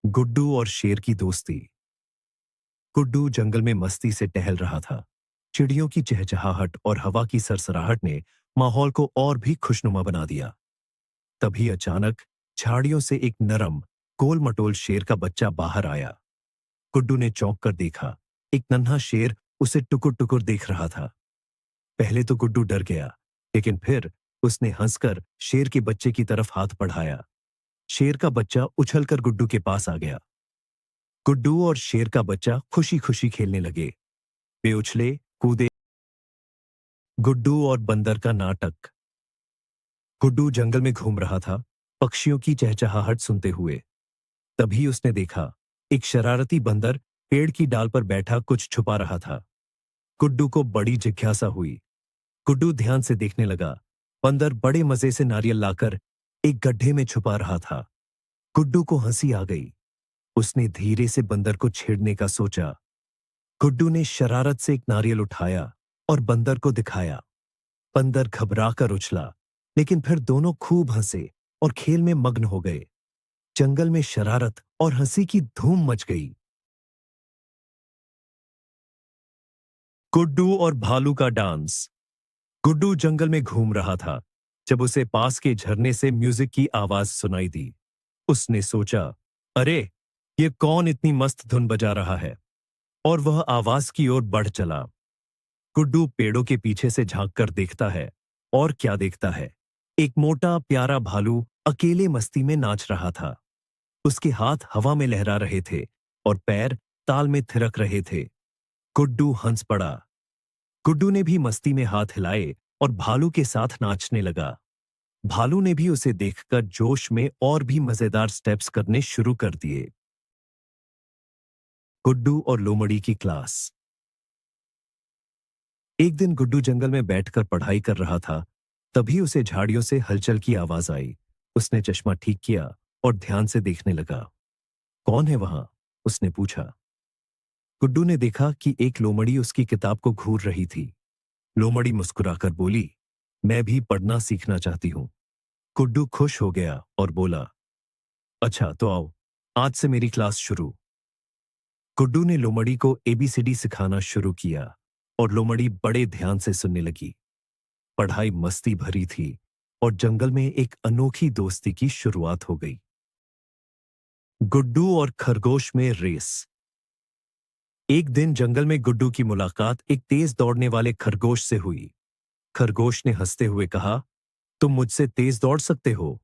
गुड्डू और शेर की दोस्ती। गुड्डू जंगल में मस्ती से टहल रहा था। चिड़ियों की चहचहाहट और हवा की सरसराहट ने माहौल को और भी खुशनुमा बना दिया। तभी अचानक झाड़ियों से एक नरम, गोल-मटोल शेर का बच्चा बाहर आया। गुड्डू ने चौंक कर देखा। एक नन्हा शेर उसे टुकुर-टुकुर देख रहा था। पहले तो गुड्डू डर गया, लेकिन फिर उसने हंसकर शेर के बच्चे की तरफ हाथ बढ़ाया। शेर का बच्चा उछलकर गुड्डू के पास आ गया। गुड्डू और शेर का बच्चा खुशी-खुशी खेलने लगे। वे उछले, कूदे। गुड्डू और बंदर का नाटक। गुड्डू जंगल में घूम रहा था, पक्षियों की चहचहाहट सुनते हुए। तभी उसने देखा, एक शरारती बंदर पेड़ की डाल पर बैठा कुछ छुपा रहा था। गुड्डू को बड़ी जिज्ञासा हुई। गुड्डू ध्यान से देखने लगा। बंदर बड़े मजे से नारियल लाकर एक गड्ढे में छुपा रहा था। गुड्डू को हंसी आ गई। उसने धीरे से बंदर को छेड़ने का सोचा। गुड्डू ने शरारत से एक नारियल उठाया और बंदर को दिखाया। बंदर घबराकर उछला, लेकिन फिर दोनों खूब हंसे और खेल में मग्न हो गए। जंगल में शरारत और हंसी की धूम मच गई। गुड्डू और भालू का डांस। गुड्डू जंगल में घूम रहा था जब उसे पास के झरने से म्यूजिक की आवाज सुनाई दी। उसने सोचा, अरे, ये कौन इतनी मस्त धुन बजा रहा है? और वह आवाज की ओर बढ़ चला। गुड्डू पेड़ों के पीछे से झांक कर देखता है, और क्या देखता है? एक मोटा प्यारा भालू अकेले मस्ती में नाच रहा था। उसके हाथ हवा में लहरा रहे थे और पैर ताल में थिरक रहे थे। गुड्डू हंस पड़ा। गुड्डू ने भी मस्ती में हाथ हिलाए और भालू के साथ नाचने लगा। भालू ने भी उसे देखकर जोश में और भी मजेदार स्टेप्स करने शुरू कर दिए। गुड्डू और लोमड़ी की क्लास। एक दिन गुड्डू जंगल में बैठकर पढ़ाई कर रहा था। तभी उसे झाड़ियों से हलचल की आवाज आई। उसने चश्मा ठीक किया और ध्यान से देखने लगा। कौन है वहां? उसने पूछा। गुड्डू ने देखा कि एक लोमड़ी उसकी किताब को घूर रही थी। लोमड़ी मुस्कुराकर बोली, मैं भी पढ़ना सीखना चाहती हूं। गुड्डू खुश हो गया और बोला, अच्छा तो आओ, आज से मेरी क्लास शुरू। गुड्डू ने लोमड़ी को एबीसीडी सिखाना शुरू किया और लोमड़ी बड़े ध्यान से सुनने लगी। पढ़ाई मस्ती भरी थी और जंगल में एक अनोखी दोस्ती की शुरुआत हो गई। गुड्डू और खरगोश में रेस। एक दिन जंगल में गुड्डू की मुलाकात एक तेज दौड़ने वाले खरगोश से हुई। खरगोश ने हंसते हुए कहा, तुम मुझसे तेज दौड़ सकते हो?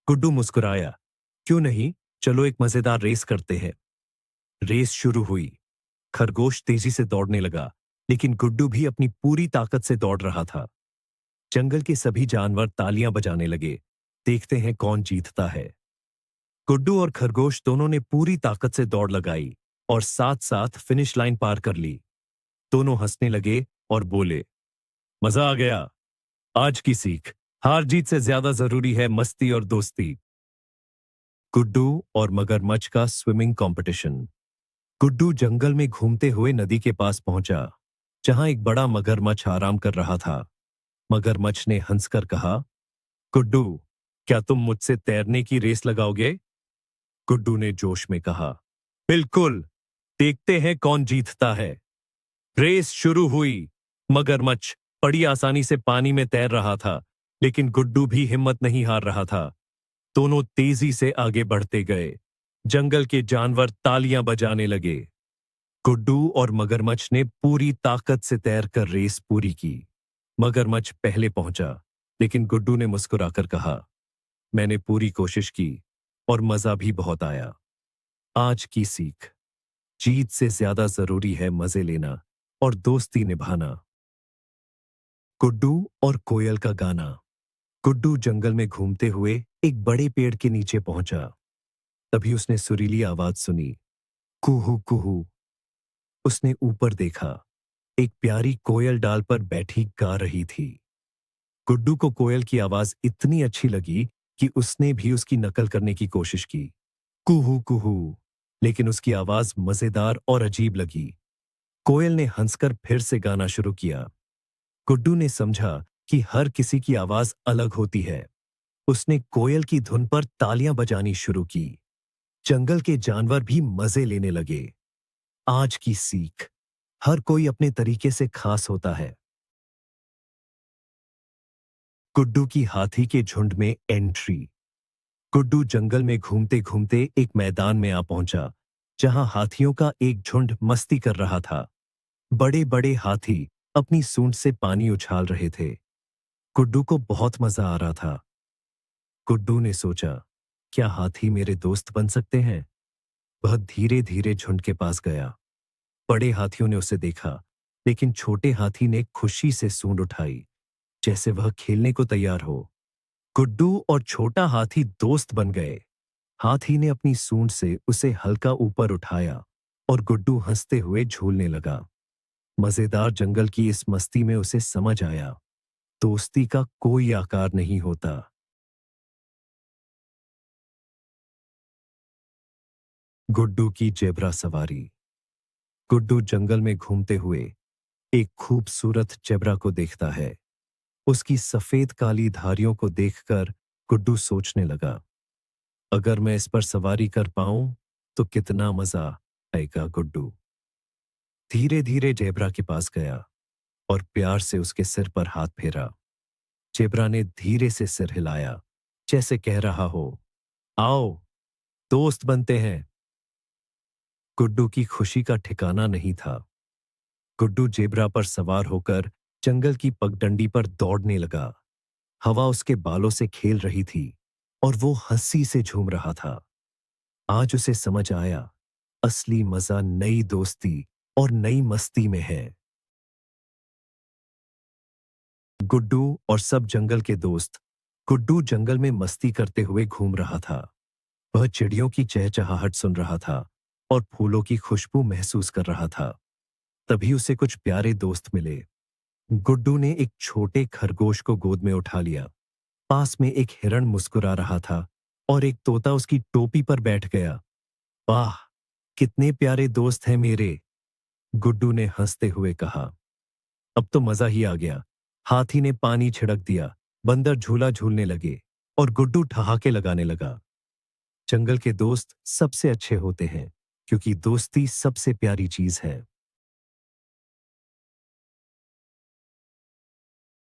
गुड्डू मुस्कुराया, क्यों नहीं, चलो एक मजेदार रेस करते हैं। रेस शुरू हुई। खरगोश तेजी से दौड़ने लगा, लेकिन गुड्डू भी अपनी पूरी ताकत से दौड़ रहा था। जंगल के सभी जानवर तालियां बजाने लगे। देखते हैं कौन जीतता है। गुड्डू और खरगोश दोनों ने पूरी ताकत से दौड़ लगाई और साथ साथ फिनिश लाइन पार कर ली। दोनों हंसने लगे और बोले, मजा आ गया। आज की सीख, हार जीत से ज्यादा जरूरी है मस्ती और दोस्ती। गुड्डू और मगरमच्छ का स्विमिंग कंपटीशन। गुड्डू जंगल में घूमते हुए नदी के पास पहुंचा, जहां एक बड़ा मगरमच्छ आराम कर रहा था। मगरमच्छ ने हंसकर कहा, गुड्डू, क्या तुम मुझसे तैरने की रेस लगाओगे? गुड्डू ने जोश में कहा, बिल्कुल, देखते हैं कौन जीतता है। रेस शुरू हुई। मगरमच्छ बड़ी आसानी से पानी में तैर रहा था, लेकिन गुड्डू भी हिम्मत नहीं हार रहा था। दोनों तेजी से आगे बढ़ते गए। जंगल के जानवर तालियां बजाने लगे। गुड्डू और मगरमच्छ ने पूरी ताकत से तैरकर रेस पूरी की। मगरमच्छ पहले पहुंचा, लेकिन गुड्डू ने मुस्कुराकर कहा, मैंने पूरी कोशिश की और मजा भी बहुत आया। आज की सीख, जीत से ज्यादा जरूरी है मजे लेना और दोस्ती निभाना। गुड्डू और कोयल का गाना। गुड्डू जंगल में घूमते हुए एक बड़े पेड़ के नीचे पहुंचा। तभी उसने सुरीली आवाज सुनी, कुहू कुहू। उसने ऊपर देखा। एक प्यारी कोयल डाल पर बैठी गा रही थी। गुड्डू को कोयल की आवाज इतनी अच्छी लगी कि उसने भी उसकी नकल करने की कोशिश की, कुहू कुहू, लेकिन उसकी आवाज मजेदार और अजीब लगी। कोयल ने हंसकर फिर से गाना शुरू किया। गुड्डू ने समझा कि हर किसी की आवाज अलग होती है। उसने कोयल की धुन पर तालियां बजानी शुरू की। जंगल के जानवर भी मजे लेने लगे। आज की सीख, हर कोई अपने तरीके से खास होता है। गुड्डू की हाथी के झुंड में एंट्री। गुड्डू जंगल में घूमते घूमते एक मैदान में आ पहुंचा, जहां हाथियों का एक झुंड मस्ती कर रहा था। बड़े बड़े हाथी अपनी सूंड से पानी उछाल रहे थे। गुड्डू को बहुत मजा आ रहा था। गुड्डू ने सोचा, क्या हाथी मेरे दोस्त बन सकते हैं? वह धीरे धीरे झुंड के पास गया। बड़े हाथियों ने उसे देखा, लेकिन छोटे हाथी ने खुशी से सूंड उठाई, जैसे वह खेलने को तैयार हो। गुड्डू और छोटा हाथी दोस्त बन गए। हाथी ने अपनी सूंड से उसे हल्का ऊपर उठाया और गुड्डू हंसते हुए झूलने लगा। मजेदार जंगल की इस मस्ती में उसे समझ आया, दोस्ती का कोई आकार नहीं होता। गुड्डू की जेब्रा सवारी। गुड्डू जंगल में घूमते हुए एक खूबसूरत जेब्रा को देखता है। उसकी सफेद काली धारियों को देखकर गुड्डू सोचने लगा, अगर मैं इस पर सवारी कर पाऊं तो कितना मजा आएगा। गुड्डू धीरे धीरे जेब्रा के पास गया और प्यार से उसके सिर पर हाथ फेरा। जेब्रा ने धीरे से सिर हिलाया, जैसे कह रहा हो, आओ, दोस्त बनते हैं। गुड्डू की खुशी का ठिकाना नहीं था। गुड्डू जेब्रा पर सवार होकर जंगल की पगडंडी पर दौड़ने लगा। हवा उसके बालों से खेल रही थी और वो हंसी से झूम रहा था। आज उसे समझ आया, असली मजा नई दोस्ती और नई मस्ती में है। गुड्डू और सब जंगल के दोस्त। गुड्डू जंगल में मस्ती करते हुए घूम रहा था। वह चिड़ियों की चहचहाहट सुन रहा था और फूलों की खुशबू महसूस कर रहा था। तभी उसे कुछ प्यारे दोस्त मिले। गुड्डू ने एक छोटे खरगोश को गोद में उठा लिया। पास में एक हिरण मुस्कुरा रहा था और एक तोता उसकी टोपी पर बैठ गया। वाह, कितने प्यारे दोस्त हैं मेरे, गुड्डू ने हंसते हुए कहा। अब तो मजा ही आ गया। हाथी ने पानी छिड़क दिया, बंदर झूला झूलने लगे और गुड्डू ठहाके लगाने लगा। जंगल के दोस्त सबसे अच्छे होते हैं, क्योंकि दोस्ती सबसे प्यारी चीज है।